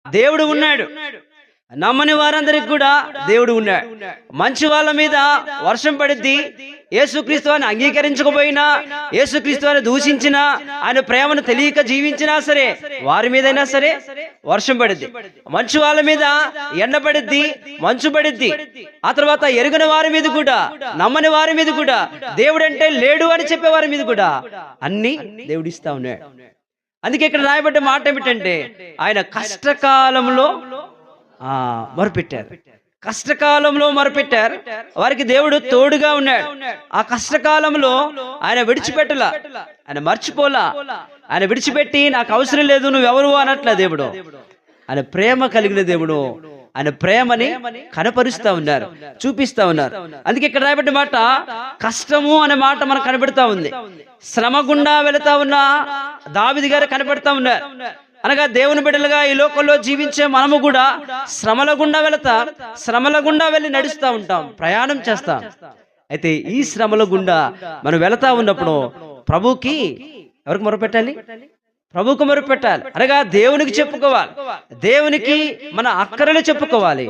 దేవుడు ఉన్నాడు. నమ్మని వారందరికి కూడా దేవుడు ఉన్నాడు. మంచి వాళ్ళ మీద వర్షం పడిద్ది. యేసుక్రీస్తు వారిని అంగీకరించకపోయినా, యేసుక్రీస్తు వారిని దూషించినా, ఆయన ప్రేమను తెలియక జీవించినా సరే వారి మీదైనా సరే వర్షం పడిద్ది. మంచి వాళ్ళ మీద ఎండ పడిద్ది, మంచు పడిద్ది. ఆ తర్వాత ఎరుగని వారి మీద కూడా, నమ్మని వారి మీద కూడా, దేవుడంటే లేడు అని చెప్పే వారి మీద కూడా అన్ని దేవుడిస్తా ఉన్నాడు. అందుకే ఇక్కడ రాయబడ్డ మాట ఏమిటంటే, ఆయన కష్టకాలంలో మొరపెట్టారు. కష్టకాలంలో మొరపెట్టారు. వారికి దేవుడు తోడుగా ఉన్నాడు. ఆ కష్టకాలంలో ఆయన విడిచిపెట్టలా, ఆయన మర్చిపోలా. ఆయన విడిచిపెట్టి నాకు అవసరం లేదు, నువ్వెవరు అనట్లే దేవుడు. ఆయన ప్రేమ కలిగిన దేవుడు. ఆయన ప్రేమని కనపరుస్తా ఉన్నారు, చూపిస్తా ఉన్నారు. అందుకే ఇక్కడ రాయబడ్డ మాట కష్టము అనే మాట మనకు కనబడతా ఉంది. శ్రమ గుండా వెళుతా ఉన్న దావీదు గారు కనబడతా ఉన్నారు. అనగా దేవుని బిడ్డలుగా ఈ లోకంలో జీవించే మనము కూడా శ్రమల గుండా వెళతాం, శ్రమల గుండా వెళ్ళి నడుస్తూ ఉంటాం, ప్రయాణం చేస్తాం. అయితే ఈ శ్రమల గుండా మనం వెళతా ఉన్నప్పుడు ప్రభుకి ఎవరికి మొరపెట్టాలి? ప్రభువుకు మొరపెట్టాలి. అనగా దేవునికి చెప్పుకోవాలి, దేవునికి మన అక్కరలు చెప్పుకోవాలి.